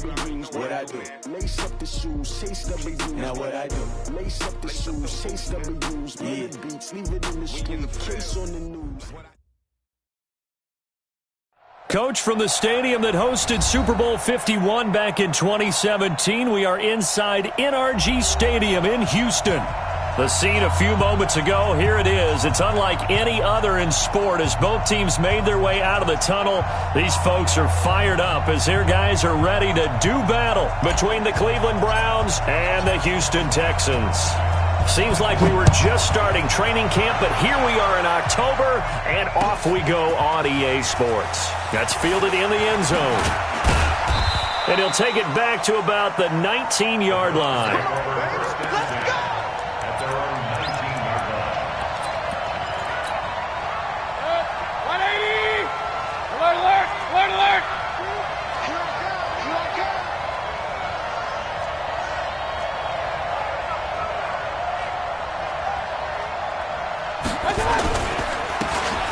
What I do? Lace up the shoes, chase W's. Now what I do? Lace up the shoes, chase W's. Play the beats, leave it in the street, case on the news. Coach, from the stadium that hosted Super Bowl 51 back in 2017, we are inside NRG Stadium in Houston. The scene a few moments ago, here it is. It's unlike any other in sport as both teams made their way out of the tunnel. These folks are fired up as their guys are ready to do battle between the Cleveland Browns and the Houston Texans. Seems like we were just starting training camp, but here we are in October, and off we go on EA Sports. That's fielded in the end zone. And he'll take it back to about the 19-yard line.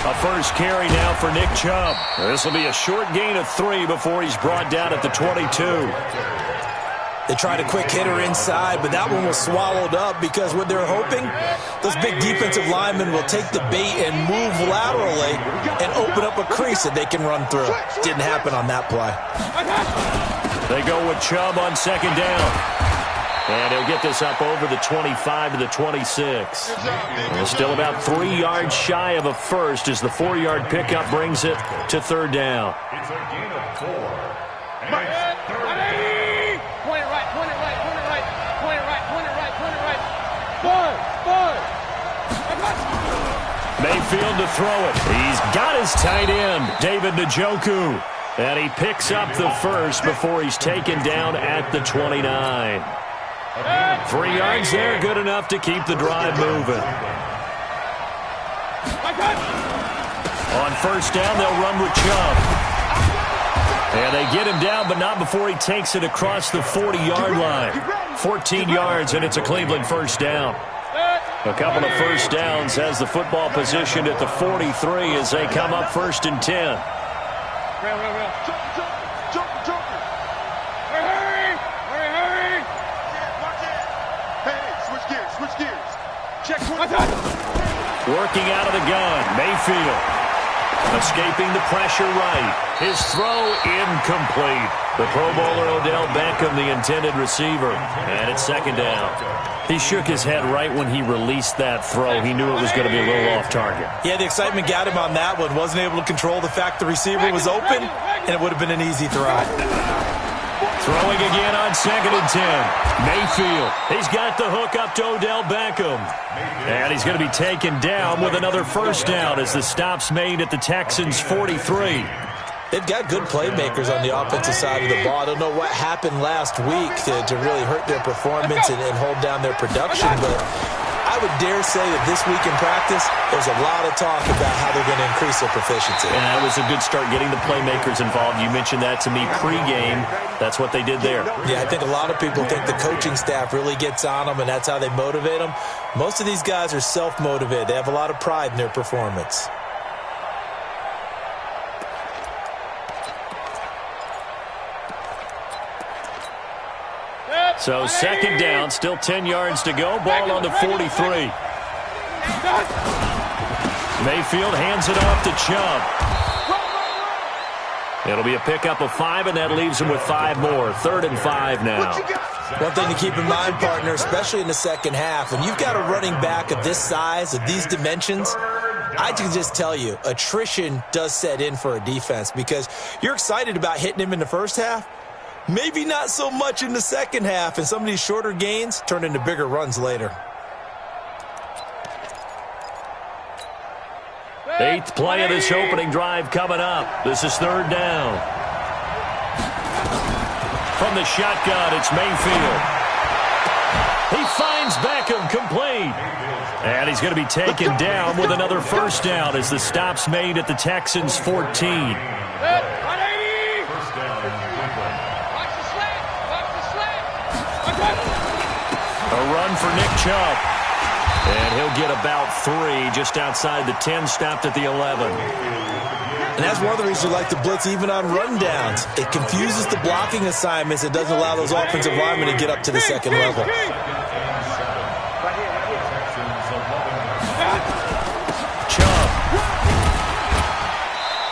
A first carry now for Nick Chubb. This will be a short gain of 3 before he's brought down at the 22. They tried a quick hitter inside, but that one was swallowed up because what they're hoping, those big defensive linemen will take the bait and move laterally and open up a crease that they can run through. Didn't happen on that play. They go with Chubb on second down. And he'll get this up over the 25 to the 26. And still about 3 yards shy of a first as the 4-yard pickup brings it to third down. It's a gain of 4. Point it right, point it right, point it right, point it right, point it right, point it right. Mayfield to throw it. He's got his tight end, David Njoku. And he picks up the first before he's taken down at the 29. 3 yards there, good enough to keep the drive moving. On first down, they'll run with Chubb. And they get him down, but not before he takes it across the 40-yard line. 14 yards, and it's a Cleveland first down. A couple of first downs has the football positioned at the 43 as they come up first and 10. Working out of the gun, Mayfield. Escaping the pressure right. His throw incomplete. The Pro Bowler Odell Beckham, the intended receiver. And it's second down. He shook his head right when he released that throw. He knew it was going to be a little off target. Yeah, the excitement got him on that one. Wasn't able to control the fact the receiver was open, and it would have been an easy throw. Throwing again on second and 10. Mayfield. He's got the hook up to Odell Beckham. And he's going to be taken down with another first down as the stop's made at the Texans' 43. They've got good playmakers on the offensive side of the ball. I don't know what happened last week to really hurt their performance and hold down their production, but I would dare say that this week in practice, there's a lot of talk about how they're going to increase their proficiency. And that was a good start getting the playmakers involved. You mentioned that to me pregame. That's what they did there. Yeah, I think a lot of people think the coaching staff really gets on them, and that's how they motivate them. Most of these guys are self-motivated. They have a lot of pride in their performance. So second down, still 10 yards to go. Ball on the 43. Mayfield hands it off to Chubb. It'll be a pickup of 5, and that leaves him with 5 more. 3rd and 5 now. One thing to keep in mind, partner, especially in the second half, when you've got a running back of this size, of these dimensions, I can just tell you, attrition does set in for a defense because you're excited about hitting him in the first half. Maybe not so much in the second half, and some of these shorter gains turn into bigger runs later. 8th play of this opening drive coming up. This is 3rd down. From the shotgun, it's Mayfield. He finds Beckham complete. And he's going to be taken down with another first down as the stop's made at the Texans' 14. A run for Nick Chubb. And he'll get about 3 just outside the 10, stopped at the 11. And that's one of the reasons you like the blitz even on rundowns. It confuses the blocking assignments and doesn't allow those offensive linemen to get up to the second level. Chubb.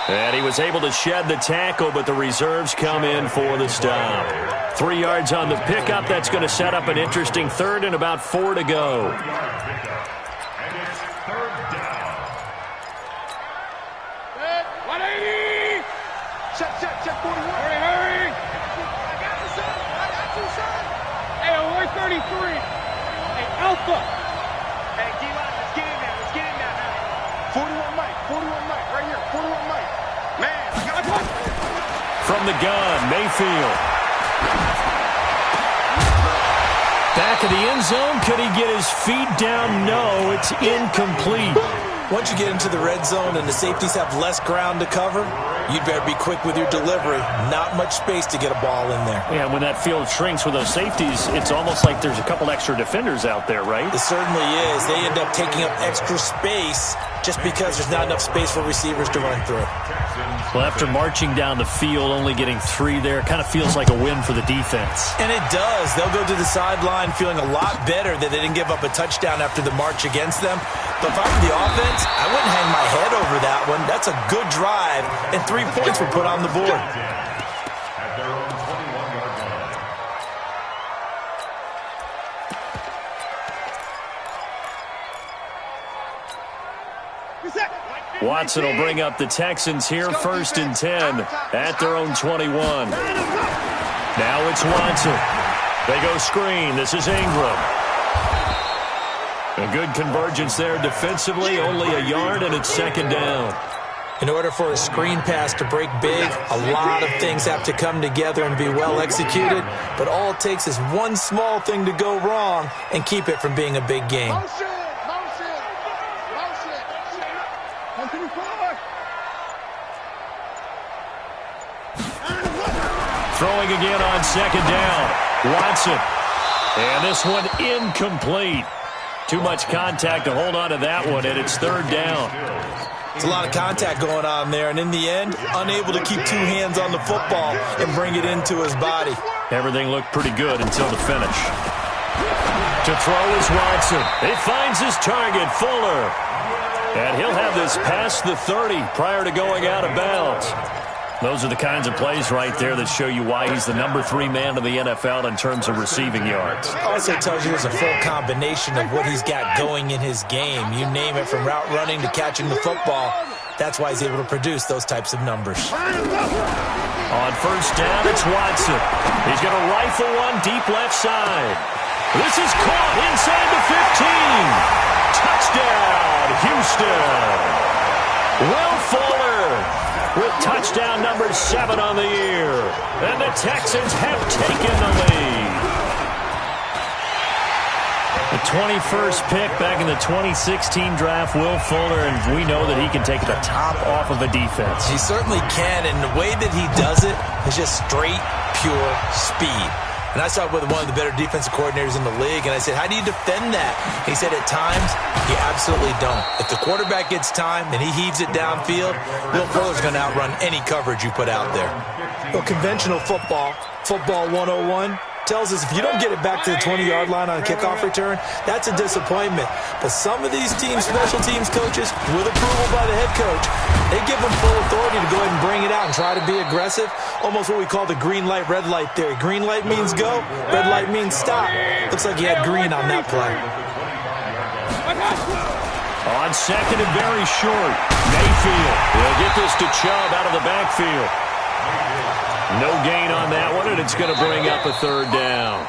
And he was able to shed the tackle, but the reserves come in for the stop. 3 yards on the pickup. That's going to set up an interesting third and about 4 to go. Check 41. Hurry. I got you, son. I got you, son. Hey, 133. Hey, Alpha. Hey, D-line, let's get in there. Let's get in there now. 41 Mike. Right here. 41 Mike. Man, I got one. From the gun, Mayfield. Back of the end zone. Could he get his feet down? No, it's incomplete. Once you get into the red zone and the safeties have less ground to cover, you'd better be quick with your delivery. Not much space to get a ball in there. Yeah, when that field shrinks with those safeties, it's almost like there's a couple extra defenders out there, right? It certainly is. They end up taking up extra space just because there's not enough space for receivers to run through. Well, after marching down the field, only getting 3 there, kind of feels like a win for the defense. And it does. They'll go to the sideline feeling a lot better that they didn't give up a touchdown after the march against them. But if I'm the offense, I wouldn't hang my head over that one. That's a good drive, and 3 points were put on the board. Watson will bring up the Texans here, 1st and 10 at their own 21. Now it's Watson. They go screen. This is Ingram. A good convergence there defensively, only a yard, and it's 2nd down. In order for a screen pass to break big, a lot of things have to come together and be well executed, but all it takes is one small thing to go wrong and keep it from being a big game. Throwing again on 2nd down. Watson. And this one incomplete. Too much contact to hold on to that one, and it's 3rd down. It's a lot of contact going on there, and in the end, unable to keep 2 hands on the football and bring it into his body. Everything looked pretty good until the finish. To throw is Watson. He finds his target, Fuller. And he'll have this past the 30 prior to going out of bounds. Those are the kinds of plays right there that show you why he's the number 3 man in the NFL in terms of receiving yards. Also tells you there's a full combination of what he's got going in his game. You name it, from route running to catching the football. That's why he's able to produce those types of numbers. On 1st down, it's Watson. He's going to rifle one deep left side. This is caught inside the 15. Touchdown, Houston. Will Fuller with touchdown number 7 on the year. And the Texans have taken the lead. The 21st pick back in the 2016 draft, Will Fuller, and we know that he can take the top off of a defense. He certainly can, and the way that he does it is just straight, pure speed. And I saw it with one of the better defensive coordinators in the league, and I said, how do you defend that? He said, at times, you absolutely don't. If the quarterback gets time and he heaves it downfield, Will Fuller's going to outrun any coverage you put out there. Well, conventional football 101, tells us if you don't get it back to the 20-yard line on a kickoff return, that's a disappointment. But some of these teams, special teams coaches, with approval by the head coach, they give them full authority to go ahead and bring it out and try to be aggressive. Almost what we call the green light, red light theory. Green light means go, red light means stop. Looks like he had green on that play. On 2nd and very short, Mayfield will get this to Chubb out of the backfield. No gain on that one, and it's going to bring up a 3rd down.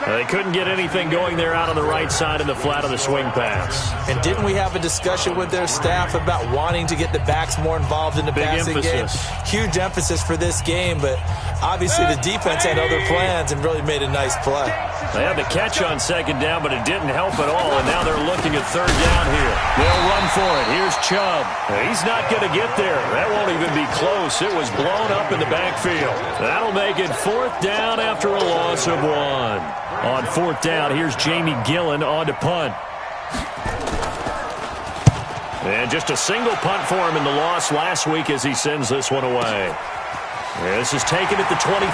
They couldn't get anything going there out on the right side in the flat of the swing pass. And didn't we have a discussion with their staff about wanting to get the backs more involved in the passing game? Huge emphasis for this game, but obviously the defense had other plans and really made a nice play. They had the catch on 2nd down, but it didn't help at all, and now they're looking at 3rd down here. They'll run for it. Here's Chubb. He's not going to get there. That won't even be close. It was blown up in the backfield. That'll make it 4th down after a loss of 1. On 4th down, here's Jamie Gillen on to punt. And just a single punt for him in the loss last week as he sends this one away. This is taken at the 23.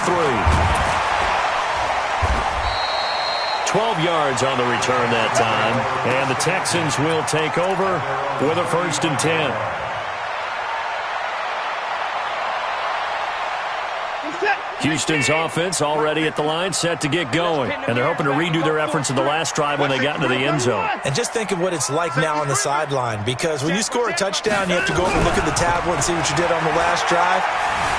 12 yards on the return that time. And the Texans will take over with a 1st and 10. Houston's offense already at the line, set to get going. And they're hoping to redo their efforts in the last drive when they got into the end zone. And just think of what it's like now on the sideline, because when you score a touchdown, you have to go over and look at the tablet and see what you did on the last drive.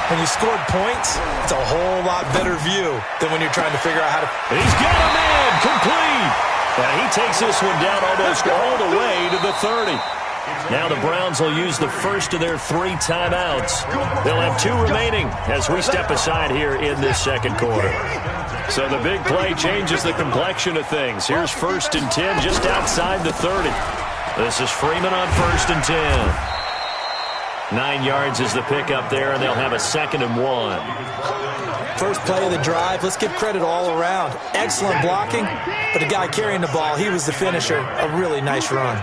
When you scored points, it's a whole lot better view than when you're trying to figure out how to... He's got a man, complete. And he takes this one down almost all the way to the 30. Now the Browns will use the first of their 3 timeouts. They'll have 2 remaining as we step aside here in this second quarter. So the big play changes the complexion of things. Here's 1st and 10 just outside the 30. This is Freeman on 1st and 10. 9 yards is the pickup there, and they'll have a 2nd and 1. First play of the drive, let's give credit all around. Excellent blocking, but the guy carrying the ball, he was the finisher. A really nice run.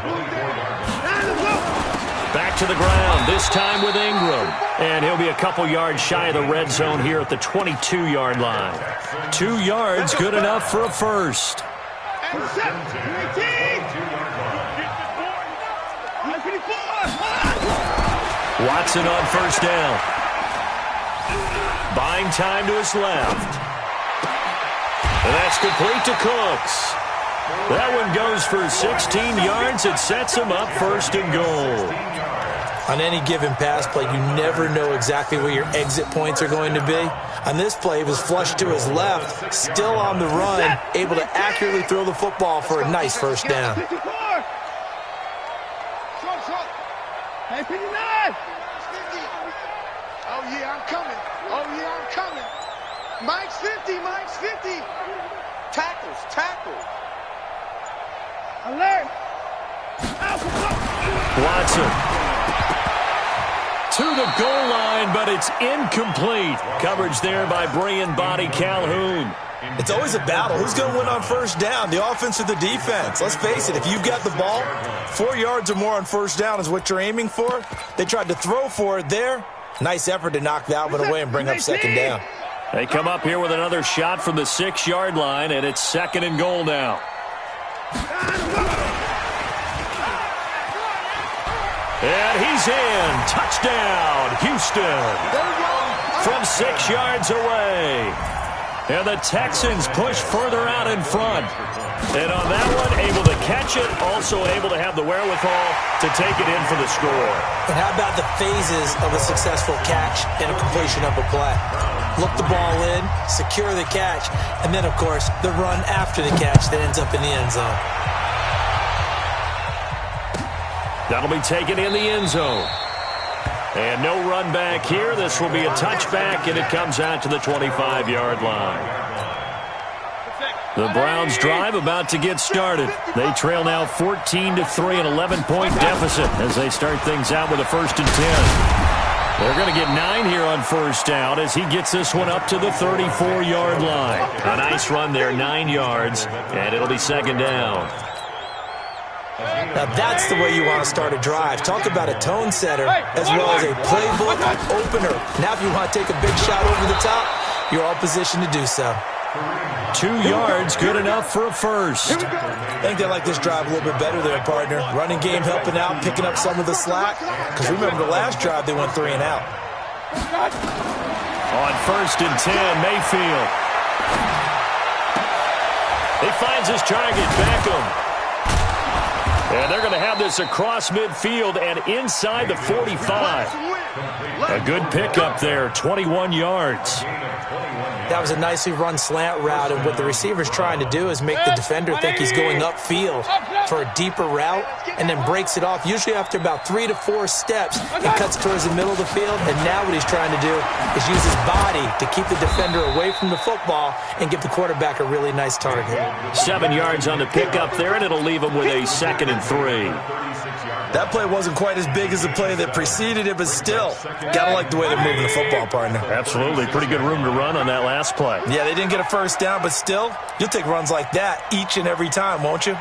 Back to the ground, this time with Ingram. And he'll be a couple yards shy of the red zone here at the 22-yard line. 2 yards, good enough for a first. Watson on 1st down. Buying time to his left. And that's complete to Cooks. That one goes for 16 yards. It sets him up 1st and goal. On any given pass play, you never know exactly where your exit points are going to be. On this play, he was flushed to his left, still on the run, able to accurately throw the football for a nice 1st down. Hey, 59! Oh, yeah, I'm coming. Oh, yeah, I'm coming. Mike's 50, Mike's 50. Tackles. Alert! Watson to the goal line, but it's incomplete. Coverage there by Brian Body Calhoun. It's always a battle. Who's going to win on 1st down, the offense or the defense? Let's face it, if you've got the ball, 4 yards or more on 1st down is what you're aiming for. They tried to throw for it there. Nice effort to knock that one away and bring up 2nd down. They come up here with another shot from the 6-yard line, and it's 2nd and goal now. And he's in. Touchdown, Houston. From 6 yards away. And the Texans push further out in front. And on that one, able to catch it, also able to have the wherewithal to take it in for the score. And how about the phases of a successful catch and a completion of a play? Look the ball in, secure the catch, and then, of course, the run after the catch that ends up in the end zone. That'll be taken in the end zone. And no run back here. This will be a touchback, and it comes out to the 25-yard line. The Browns drive about to get started. They trail now 14-3, an 11-point deficit as they start things out with a 1st and 10. They're going to get 9 here on 1st down as he gets this one up to the 34-yard line. A nice run there, 9 yards, and it'll be 2nd down. Now that's the way you want to start a drive. Talk about a tone setter as well as a playbook opener. Now if you want to take a big shot over the top, you're all positioned to do so. 2 yards, good enough for a first. I think they like this drive a little bit better there, partner. Running game helping out, picking up some of the slack. Because remember the last drive, they went 3 and out. On 1st and 10, Mayfield. He finds his target, Beckham. And they're going to have this across midfield and inside the 45. A good pickup there, 21 yards. That was a nicely run slant route, and what the receiver's trying to do is make the defender think he's going upfield for a deeper route and then breaks it off, usually after about 3 to 4 steps, and cuts towards the middle of the field. And now what he's trying to do is use his body to keep the defender away from the football and give the quarterback a really nice target. 7 yards on the pickup there, and it'll leave him with a 2nd and 3. That play wasn't quite as big as the play that preceded it, but still, gotta like the way they're moving the football, partner. Absolutely. Pretty good room to run on that last play. Yeah, they didn't get a 1st down, but still, you'll take runs like that each and every time, won't you?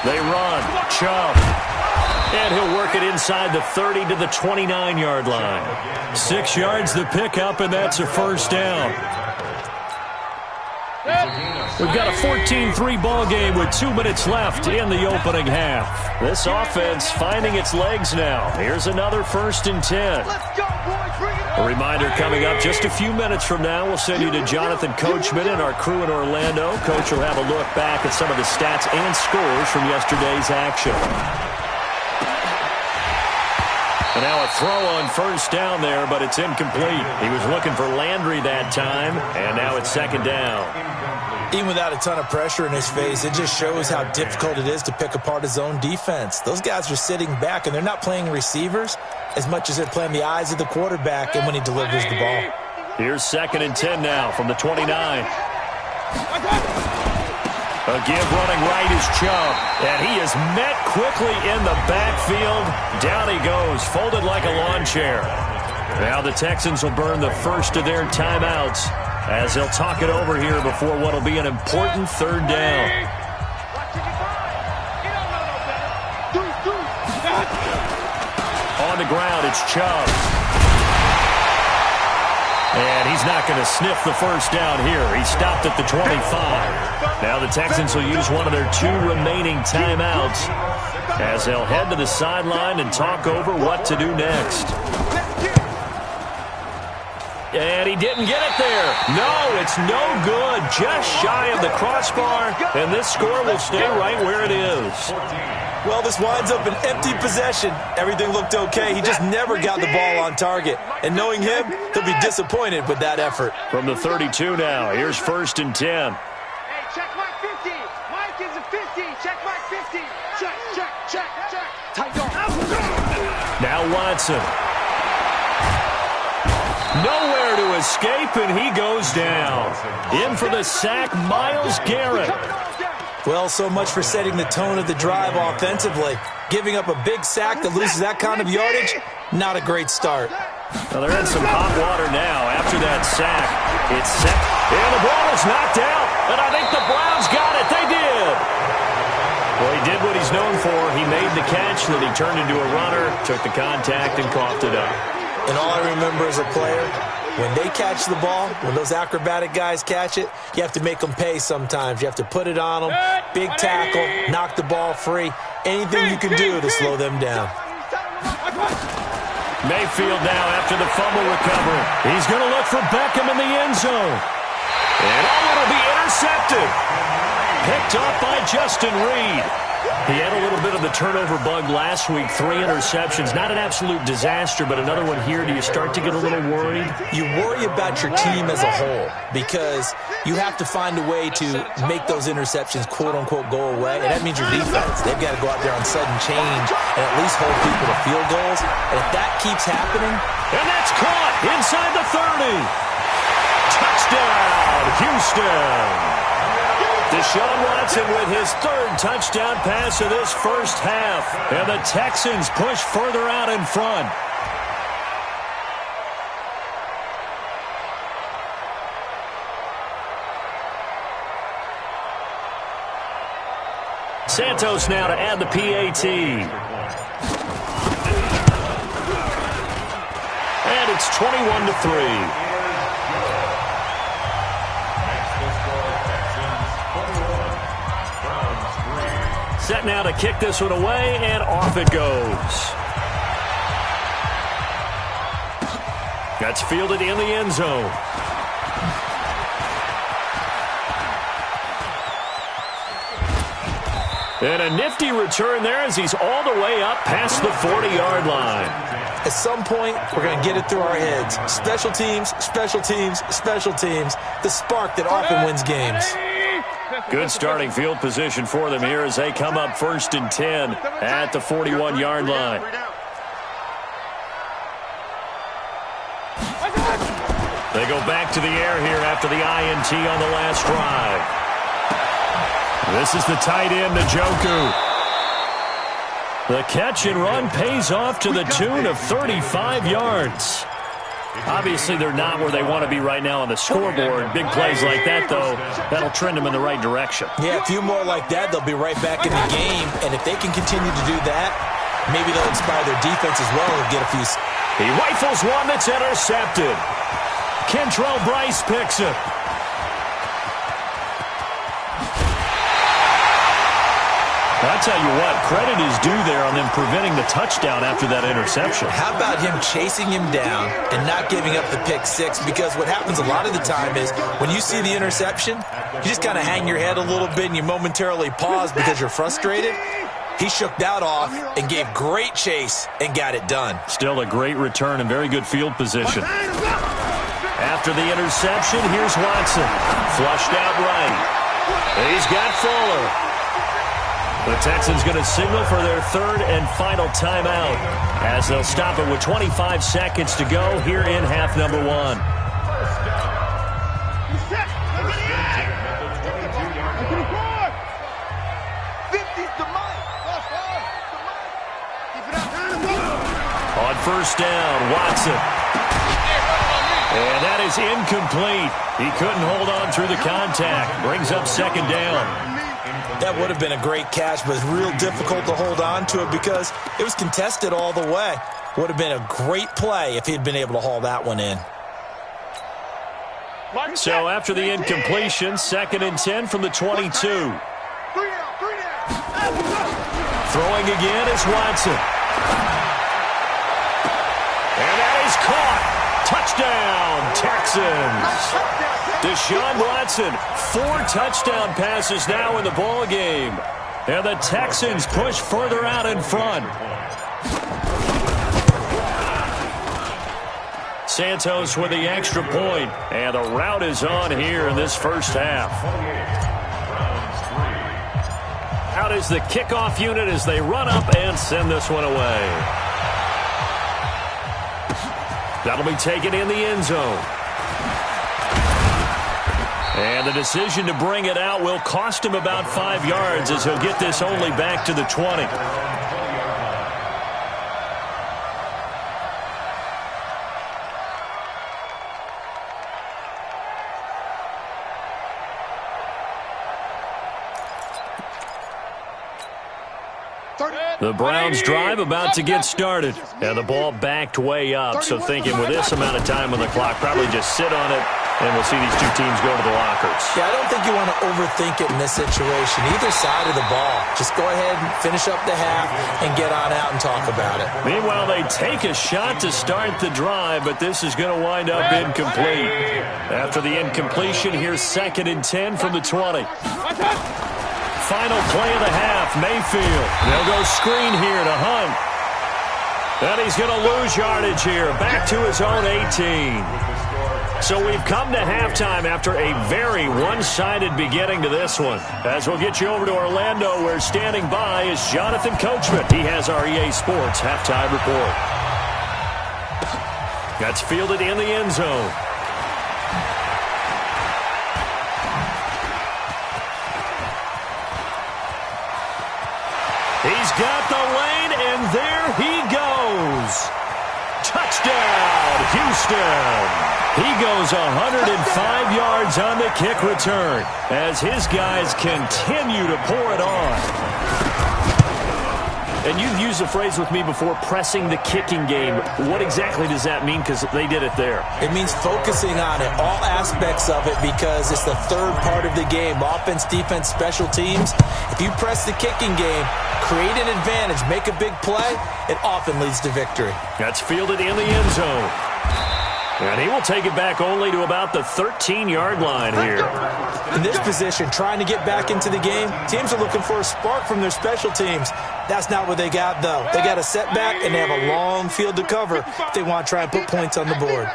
They run. Chubb. And he'll work it inside the 30 to the 29-yard line. 6 yards the pickup, and that's a first down. We've got a 14-3 ball game with 2 minutes left in the opening half. This offense finding its legs now. Here's another 1st and 10. A reminder coming up just a few minutes from now. We'll send you to Jonathan Coachman and our crew in Orlando. Coach will have a look back at some of the stats and scores from yesterday's action. And now a throw on 1st down there, but it's incomplete. He was looking for Landry that time, and now it's 2nd down. Even without a ton of pressure in his face, it just shows how difficult it is to pick apart his own defense. Those guys are sitting back, and they're not playing receivers as much as they're playing the eyes of the quarterback and when he delivers the ball. Here's 2nd and 10 now from the 29. A give running right is Chubb, and he is met quickly in the backfield. Down he goes, folded like a lawn chair. Now the Texans will burn the first of their timeouts as they'll talk it over here before what will be an important 3rd down. On the ground, it's Chubb. And he's not going to sniff the first down here. He stopped at the 25. Now the Texans will use one of their 2 remaining timeouts as they'll head to the sideline and talk over what to do next. And he didn't get it there. No, it's no good. Just shy of the crossbar, and this score will stay right where it is. Well, this winds up an empty possession. Everything looked okay. He just never got the ball on target. And knowing him, he'll be disappointed with that effort. From the 32 now, here's 1st and 10. Hey, check Mike 50. Mike is a 50. Check Mike 50. Check. Tight go. Now Watson. Nowhere to escape, and he goes down. In for the sack, Myles Garrett. Well, so much for setting the tone of the drive offensively. Giving up a big sack that loses that kind of yardage, not a great start. Well, they're in some hot water now after that sack. It's set, and the ball is knocked out, and I think the Browns got it. They did. Well, he did what he's known for. He made the catch, then he turned into a runner, took the contact, and coughed it up. And all I remember as a player, when they catch the ball, when those acrobatic guys catch it, you have to make them pay sometimes. You have to put it on them, big tackle, knock the ball free, anything you can do to slow them down. Mayfield now after the fumble recovery. He's going to look for Beckham in the end zone. And it'll be intercepted. Picked up by Justin Reed. He had a little bit of the turnover bug last week, 3 interceptions. Not an absolute disaster, but another one here. Do you start to get a little worried? You worry about your team as a whole because you have to find a way to make those interceptions, quote-unquote, go away. And that means your defense. They've got to go out there on sudden change and at least hold people to field goals. And if that keeps happening... And that's caught inside the 30. Touchdown, Houston. Deshaun Watson with his 3rd touchdown pass of this first half. And the Texans push further out in front. Santos now to add the PAT. And it's 21-3. Set now to kick this one away, and off it goes. That's fielded in the end zone. And a nifty return there as he's all the way up past the 40-yard line. At some point, we're going to get it through our heads. Special teams, special teams, special teams. The spark that often wins games. Good starting field position for them here as they come up 1st and 10 at the 41-yard line. They go back to the air here after the INT on the last drive. This is the tight end, Njoku. The catch and run pays off to the tune of 35 yards. Obviously, they're not where they want to be right now on the scoreboard. Big plays like that, though, that'll trend them in the right direction. Yeah, a few more like that, they'll be right back in the game. And if they can continue to do that, maybe they'll inspire their defense as well and get a few. He rifles one that's intercepted. Kentrell Brice picks it. I'll tell you what, credit is due there on them preventing the touchdown after that interception. How about him chasing him down and not giving up the pick six? Because what happens a lot of the time is when you see the interception, you just kind of hang your head a little bit and you momentarily pause because you're frustrated. He shook that off and gave great chase and got it done. Still a great return and very good field position. After the interception, here's Watson. Flushed out right. He's got Fuller. The Texans going to signal for their third and final timeout as they'll stop it with 25 seconds to go here in half number one. On first down, Watson. And that is incomplete. He couldn't hold on through the contact. Brings up second down. That would have been a great catch, but it's real difficult to hold on to it because it was contested all the way. Would have been a great play if he'd been able to haul that one in. So after the incompletion, 2nd and 10 from the 22. Throwing again is Watson. And that is caught. Touchdown, Texans. Deshaun Watson, 4 touchdown passes now in the ball game. And the Texans push further out in front. Santos with the extra point, and the route is on here in this first half. Out is the kickoff unit as they run up and send this one away. That'll be taken in the end zone. And the decision to bring it out will cost him about 5 yards as he'll get this only back to the 20. The Browns drive about to get started. And the ball backed way up. So thinking with this amount of time on the clock, probably just sit on it. And we'll see these two teams go to the lockers. Yeah, I don't think you want to overthink it in this situation. Either side of the ball. Just go ahead and finish up the half and get on out and talk about it. Meanwhile, they take a shot to start the drive, but this is going to wind up incomplete. After the incompletion, here's 2nd and 10 from the 20. Final play of the half, Mayfield. They'll go screen here to Hunt. And he's going to lose yardage here, back to his own 18. So we've come to halftime after a very one-sided beginning to this one. As we'll get you over to Orlando, where standing by is Jonathan Coachman. He has our EA Sports halftime report. That's fielded in the end zone. He's got the lane, and there he goes. Touchdown, Houston. He goes 105 yards on the kick return as his guys continue to pour it on. And you've used the phrase with me before, pressing the kicking game. What exactly does that mean? Because they did it there. It means focusing on it, all aspects of it, because it's the third part of the game. Offense, defense, special teams. If you press the kicking game, create an advantage, make a big play, it often leads to victory. That's fielded in the end zone. And he will take it back only to about the 13-yard line here. In this position, trying to get back into the game, teams are looking for a spark from their special teams. That's not what they got, though. They got a setback, and they have a long field to cover if they want to try and put points on the board.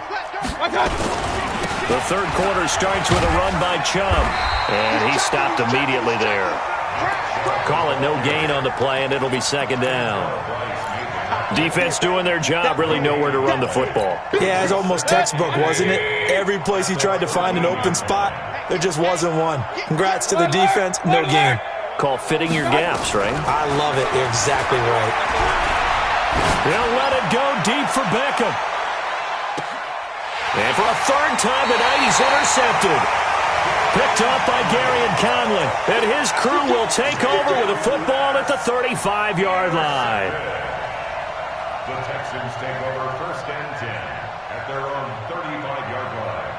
The third quarter starts with a run by Chubb, and he stopped immediately there. Call it no gain on the play, and it'll be 2nd down. Defense doing their job, really nowhere to run the football. Yeah, it's almost textbook, wasn't it? Every place he tried to find an open spot, there just wasn't one. Congrats to the defense, no gain. Call fitting your gaps, right? I love it. You're exactly right. They'll let it go deep for Beckham. And for a third time tonight, he's intercepted. Picked off by Gary Conlon. And his crew will take over with a football at the 35-yard line. The Texans take over 1st and 10 at their own 35-yard line.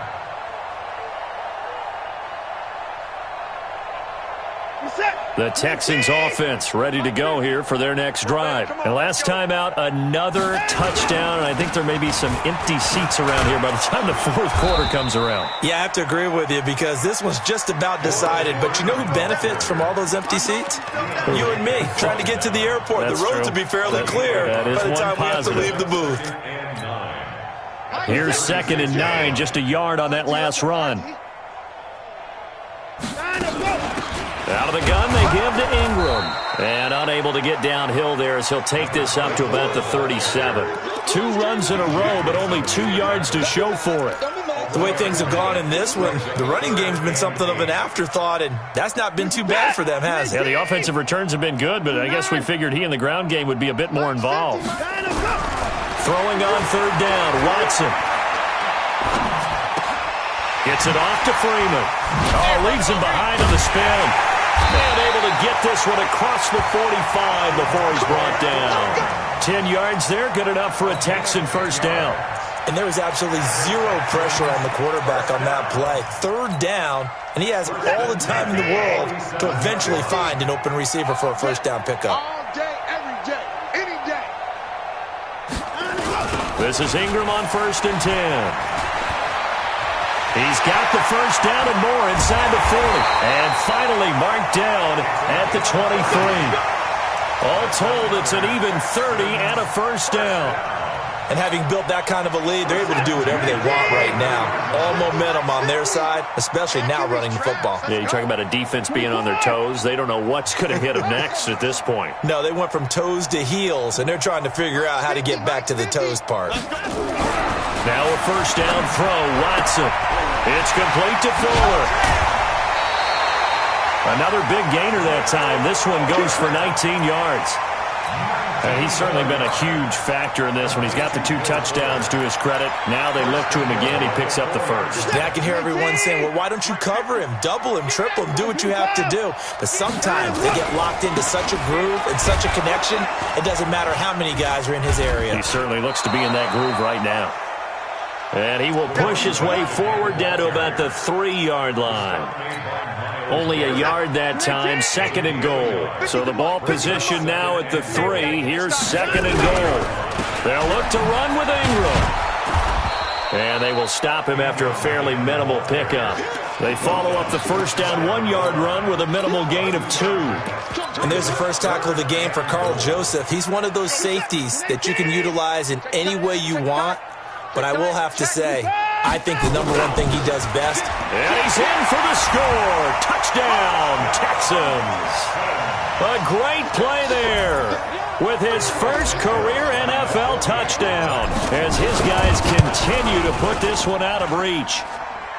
The Texans offense ready to go here for their next drive. And last time out, another touchdown. And I think there may be some empty seats around here by the time the fourth quarter comes around. Yeah, I have to agree with you because this one's just about decided. But you know who benefits from all those empty seats? You and me, trying to get to the airport. That's the roads true. will be fairly clear that is by the one time positive. we have to leave the booth. Here's 2nd and 9, just a yard on that last run. Out of the gun, they give to Ingram. And unable to get downhill there as he'll take this up to about the 37. 2 runs in a row, but only 2 yards to show for it. The way things have gone in this one, the running game's been something of an afterthought, and that's not been too bad for them, has it? Yeah, the offensive returns have been good, but I guess we figured he in the ground game would be a bit more involved. Throwing on 3rd down, Watson. Gets it off to Freeman. Oh, leaves him behind on the spin. And able to get this one across the 45 before he's brought down. 10 yards there, good enough for a Texan 1st down. And there was absolutely zero pressure on the quarterback on that play. 3rd down, and he has all the time in the world to eventually find an open receiver for a 1st down pickup. All day, every day, any day. This is Ingram on 1st and 10. He's got the 1st down and more inside the 40. And finally marked down at the 23. All told, it's an even 30 and a 1st down. And having built that kind of a lead, they're able to do whatever they want right now. All momentum on their side, especially now running the football. Yeah, you're talking about a defense being on their toes. They don't know what's going to hit them next at this point. No, they went from toes to heels, and they're trying to figure out how to get back to the toes part. Now a 1st down throw, Watson. It's complete to Fuller. Another big gainer that time. This one goes for 19 yards. And he's certainly been a huge factor in this one. He's got the 2 touchdowns to his credit. Now they look to him again. He picks up the 1st. Yeah, I can hear everyone saying, well, why don't you cover him, double him, triple him, do what you have to do. But sometimes they get locked into such a groove and such a connection, it doesn't matter how many guys are in his area. He certainly looks to be in that groove right now. And he will push his way forward down to about the 3-yard line. Only a yard that time, 2nd and goal. So the ball position now at the 3. Here's 2nd and goal. They'll look to run with Ingram. And they will stop him after a fairly minimal pickup. They follow up the 1st down 1-yard run with a minimal gain of 2. And there's the first tackle of the game for Carl Joseph. He's one of those safeties that you can utilize in any way you want. But I will have to say, I think the number one thing he does best. And he's in for the score. Touchdown, Texans. A great play there with his first career NFL touchdown as his guys continue to put this one out of reach.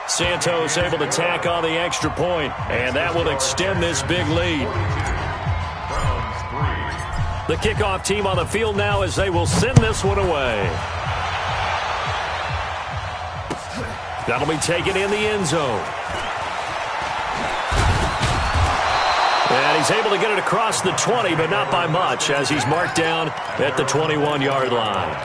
Santos able to tack on the extra point, and that will extend this big lead. The kickoff team on the field now as they will send this one away. That'll be taken in the end zone. And he's able to get it across the 20, but not by much, as he's marked down at the 21-yard line.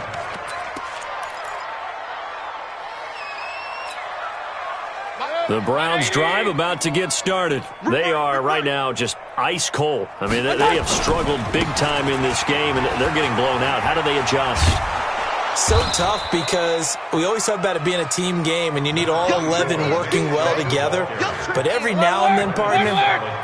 The Browns drive about to get started. They are right now just ice cold. I mean, they have struggled big time in this game, and they're getting blown out. How do they adjust? So tough because we always talk about it being a team game and you need all 11 working well together. But every now and then, partner,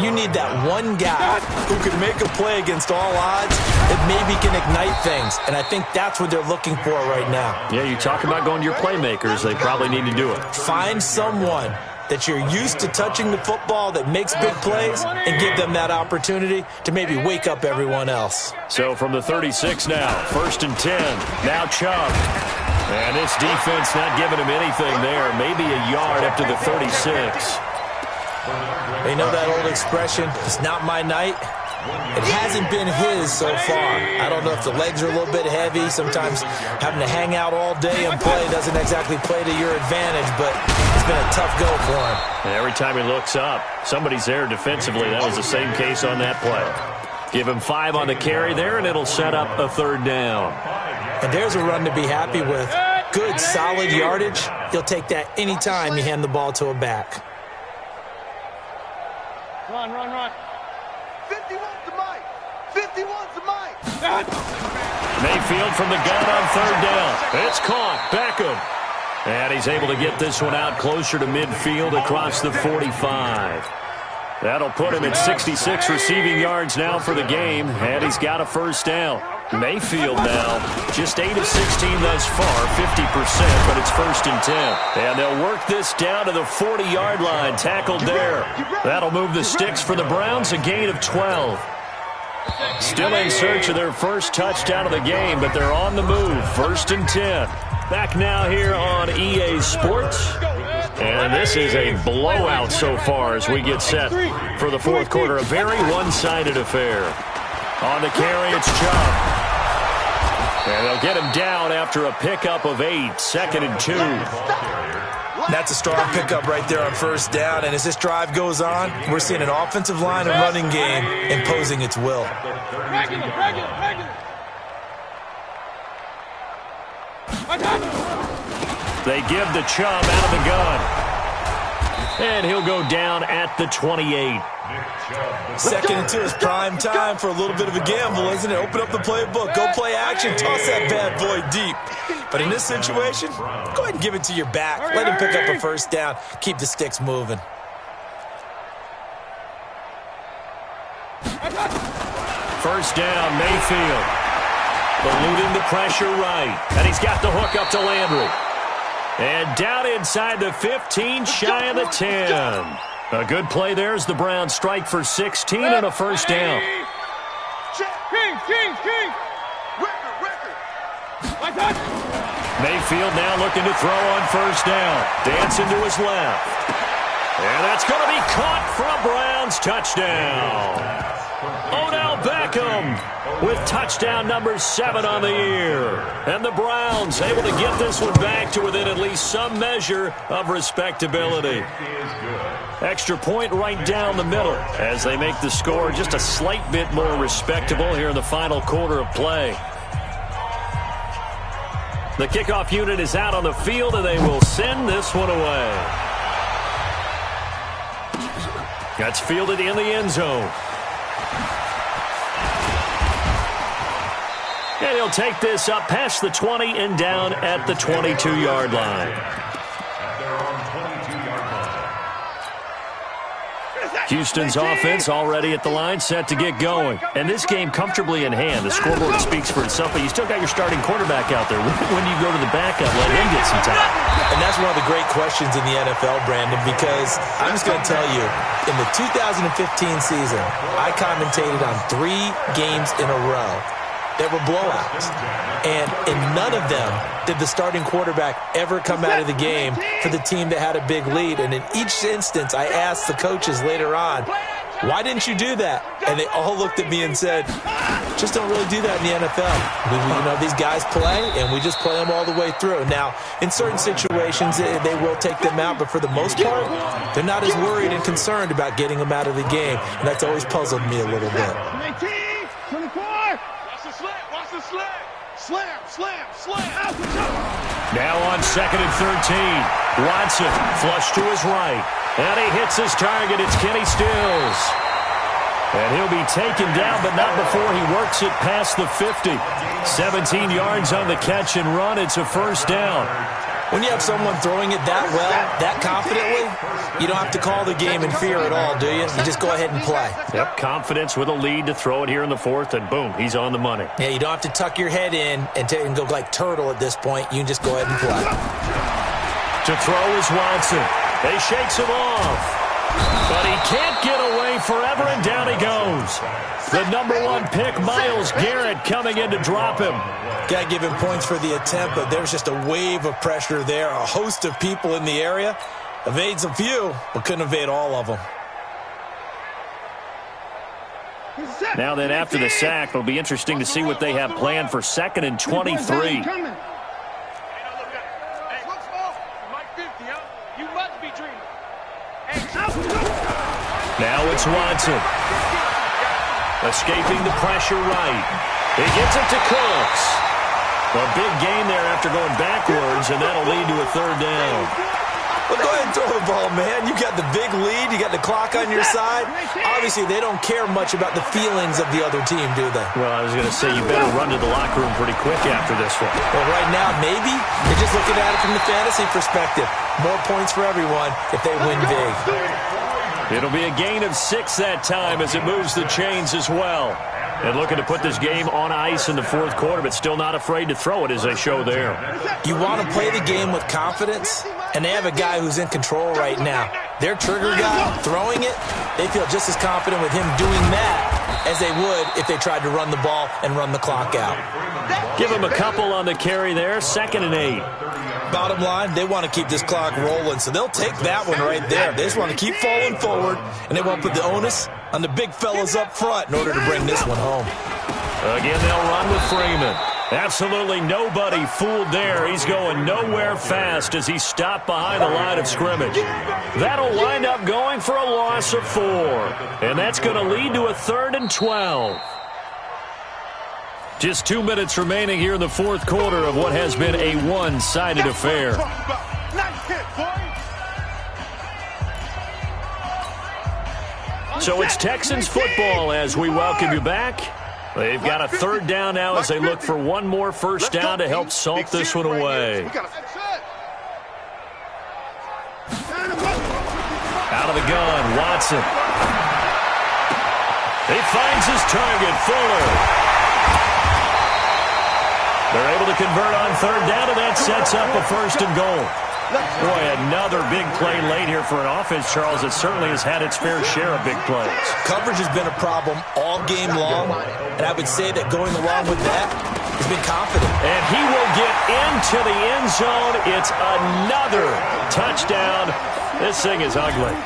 you need that one guy who can make a play against all odds that maybe can ignite things. And I think that's what they're looking for right now. Yeah, you talk about going to your playmakers. They probably need to do it. Find someone that you're used to touching the football that makes big plays and give them that opportunity to maybe wake up everyone else. So from the 36 now, 1st and 10. Now Chubb. And this defense not giving him anything there. Maybe a yard up to the 36. You know that old expression, it's not my night. It hasn't been his so far. I don't know if the legs are a little bit heavy. Sometimes having to hang out all day and play doesn't exactly play to your advantage, but it's been a tough go for him. And every time he looks up, somebody's there defensively. That was the same case on that play. Give him 5 on the carry there, and it'll set up a 3rd down. And there's a run to be happy with. Good, solid yardage. You'll take that any time you hand the ball to a back. Run. 51's to Mike. 51's to Mike. Mayfield from the gun on 3rd down. It's caught. Beckham. And he's able to get this one out closer to midfield across the 45. That'll put him at 66 receiving yards now for the game, and he's got a 1st down. Mayfield now just 8 of 16 thus far, 50%, but it's 1st and 10. And they'll work this down to the 40-yard line, tackled there. That'll move the sticks for the Browns, a gain of 12. Still in search of their first touchdown of the game, but they're on the move, 1st and 10. Back now here on EA Sports. And this is a blowout so far as we get set for the 4th quarter. A very one-sided affair. On the carry, it's Chubb. And they'll get him down after a pickup of 8, 2nd and 2. That's a strong pickup right there on 1st down. And as this drive goes on, we're seeing an offensive line and running game imposing its will. They give the Chubb out of the gun. And he'll go down at the 28. 2nd and 2 is prime time for a little bit of a gamble, isn't it? Open up the playbook, go play action, toss that bad boy deep. But in this situation, go ahead and give it to your back. Let him pick up a 1st down. Keep the sticks moving. First down, Mayfield. Eluding the pressure right. And he's got the hook up to Landry. And down inside the 15, shy of the 10. A good play there as the Browns strike for 16 and a 1st down. Mayfield now looking to throw on 1st down. Dancing to his left. And that's going to be caught for a Browns touchdown. Odell Beckham with touchdown number 7 on the year. And the Browns able to get this one back to within at least some measure of respectability. Extra point right down the middle as they make the score just a slight bit more respectable here in the final quarter of play. The kickoff unit is out on the field, and they will send this one away. That's fielded in the end zone. And he'll take this up past the 20 and down at the 22-yard line. Houston's offense already at the line, set to get going. And this game comfortably in hand. The scoreboard speaks for itself, but you still got your starting quarterback out there. When do you go to the backup, let him get some time? And that's one of the great questions in the NFL, Brandon, because I'm just going to tell you, in the 2015 season, I commentated on 3 games in a row that were blowouts. And in none of them did the starting quarterback ever come out of the game for the team that had a big lead. And in each instance, I asked the coaches later on, why didn't you do that? And they all looked at me and said, just don't really do that in the NFL. You know, these guys play, and we just play them all the way through. Now, in certain situations, they will take them out, but for the most part, they're not as worried and concerned about getting them out of the game. And that's always puzzled me a little bit. Now on 2nd and 13. Watson flush to his right. And he hits his target. It's Kenny Stills. And he'll be taken down, but not before he works it past the 50. 17 yards on the catch and run. It's a 1st down. When you have someone throwing it that well, that confidently, you don't have to call the game in fear at all, do you? You just go ahead and play. Yep, confidence with a lead to throw it here in the 4th, and boom, he's on the money. Yeah, you don't have to tuck your head in and go like turtle at this point. You can just go ahead and play. To throw is Watson. They shakes him off. But he can't get away forever, and down he goes. The #1 pick, Myles Garrett, coming in to drop him. Got to give him points for the attempt, but there was just a wave of pressure there. A host of people in the area. Evades a few, but couldn't evade all of them. Now then, after the sack, it'll be interesting to see what they have planned for 2nd and 23. Now it's Watson. Escaping the pressure right. He gets it to Cooks. A big gain there after going backwards, and that'll lead to a 3rd down. Well, go ahead and throw the ball, man. You got the big lead. You got the clock on your side. Obviously, they don't care much about the feelings of the other team, do they? Well, I was going to say you better run to the locker room pretty quick after this one. Well, right now, maybe. They're just looking at it from the fantasy perspective. More points for everyone if they win big. It'll be a gain of 6 that time as it moves the chains as well. And looking to put this game on ice in the 4th quarter, but still not afraid to throw it as they show there. You want to play the game with confidence, and they have a guy who's in control right now. Their trigger guy throwing it, they feel just as confident with him doing that as they would if they tried to run the ball and run the clock out. Give him a couple on the carry there, 2nd and 8. Bottom line, they want to keep this clock rolling, so they'll take that one right there. They just want to keep falling forward, and they want to put the onus on the big fellas up front in order to bring this one home. Again, they'll run with Freeman. Absolutely nobody fooled there. He's going nowhere fast as he's stopped behind the line of scrimmage. That'll wind up going for a loss of 4. And that's going to lead to a 3rd and 12. Just 2 minutes remaining here in the 4th quarter of what has been a one-sided affair. So it's Texans football as we welcome you back. They've got a 3rd down now as they look for one more first down to help salt this one away. Out of the gun, Watson. He finds his target, Fuller. They're able to convert on 3rd down, and that sets up a 1st and goal. Boy, another big play late here for an offense, Charles, that certainly has had its fair share of big plays. Coverage has been a problem all game long, and I would say that going along with that, he's been confident. And he will get into the end zone. It's another touchdown. This thing is ugly.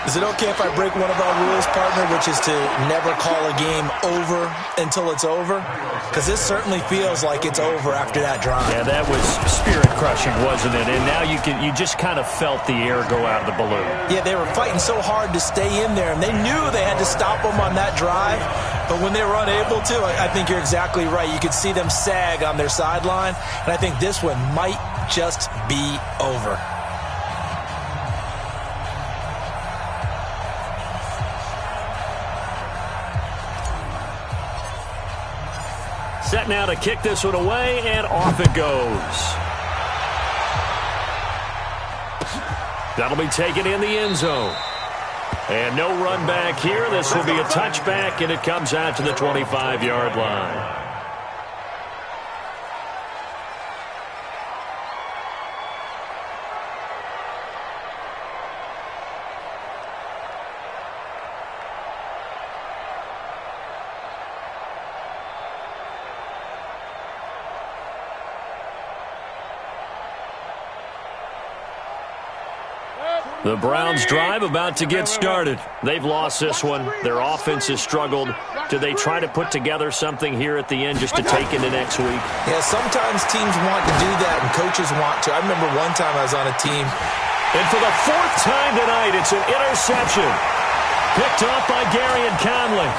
Is it okay if I break one of our rules, partner, which is to never call a game over until it's over? Because this certainly feels like it's over after that drive. Yeah, that was spirit-crushing, wasn't it? And now you just kind of felt the air go out of the balloon. Yeah, they were fighting so hard to stay in there, and they knew they had to stop them on that drive. But when they were unable to, I think you're exactly right. You could see them sag on their sideline, and I think this one might just be over. Set now to kick this one away, and off it goes. That'll be taken in the end zone. And no run back here. This will be a touchback, and it comes out to the 25-yard line. The Browns drive about to get started. They've lost this one. Their offense has struggled. Do they try to put together something here at the end just to take into next week? Yeah, sometimes teams want to do that and coaches want to. I remember one time I was on a team. And for the 4th time tonight, it's an interception. Picked off by Gary and Conley.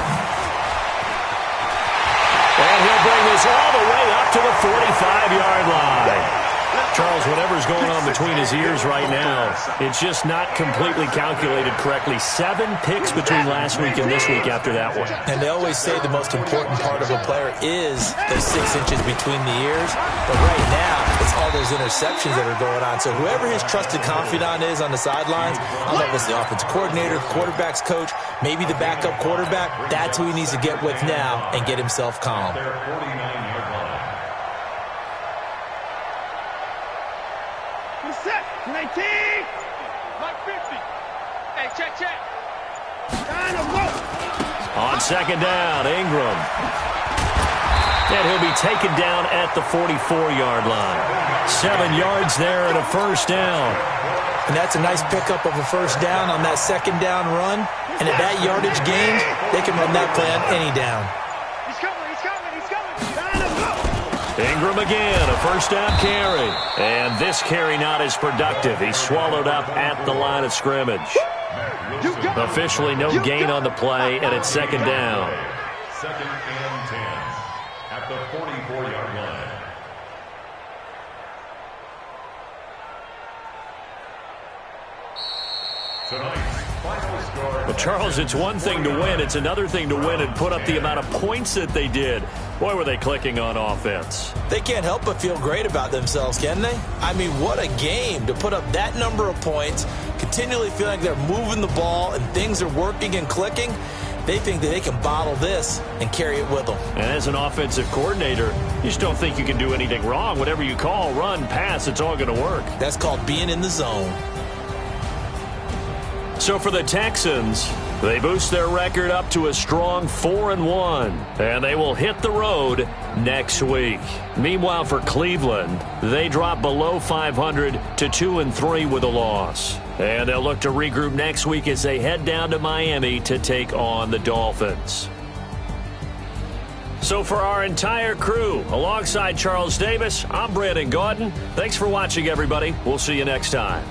And he'll bring this all the way up to the 45-yard line. Charles, whatever's going on between his ears right now, it's just not completely calculated correctly. 7 picks between last week and this week after that one. And they always say the most important part of a player is those 6 inches between the ears. But right now, it's all those interceptions that are going on. So whoever his trusted confidant is on the sidelines, I don't know if it's the offensive coordinator, the quarterback's coach, maybe the backup quarterback, that's who he needs to get with now and get himself calm. Set. 19. Mike 50. Hey, check. On 2nd down, Ingram. And he'll be taken down at the 44-yard line. 7 yards there and a 1st down. And that's a nice pickup of a 1st down on that 2nd down run. And at that yardage gain, they can run that play on any down. He's coming. Ingram again, a first down carry. And this carry not as productive. He's swallowed up at the line of scrimmage. Officially no gain on the play, and it's second down. Second and 10 at the 44-yard line. Tonight's final score. But Charles, it's one thing to win. It's another thing to win and put up the amount of points that they did. Boy, were they clicking on offense. They can't help but feel great about themselves, can they? I mean, what a game to put up that number of points, continually feeling like they're moving the ball and things are working and clicking. They think that they can bottle this and carry it with them. And as an offensive coordinator, you just don't think you can do anything wrong. Whatever you call, run, pass, it's all going to work. That's called being in the zone. So for the Texans, they boost their record up to a strong 4-1, and they will hit the road next week. Meanwhile, for Cleveland, they drop below 500 to 2-3 with a loss. And they'll look to regroup next week as they head down to Miami to take on the Dolphins. So for our entire crew, alongside Charles Davis, I'm Brandon Gaudin. Thanks for watching, everybody. We'll see you next time.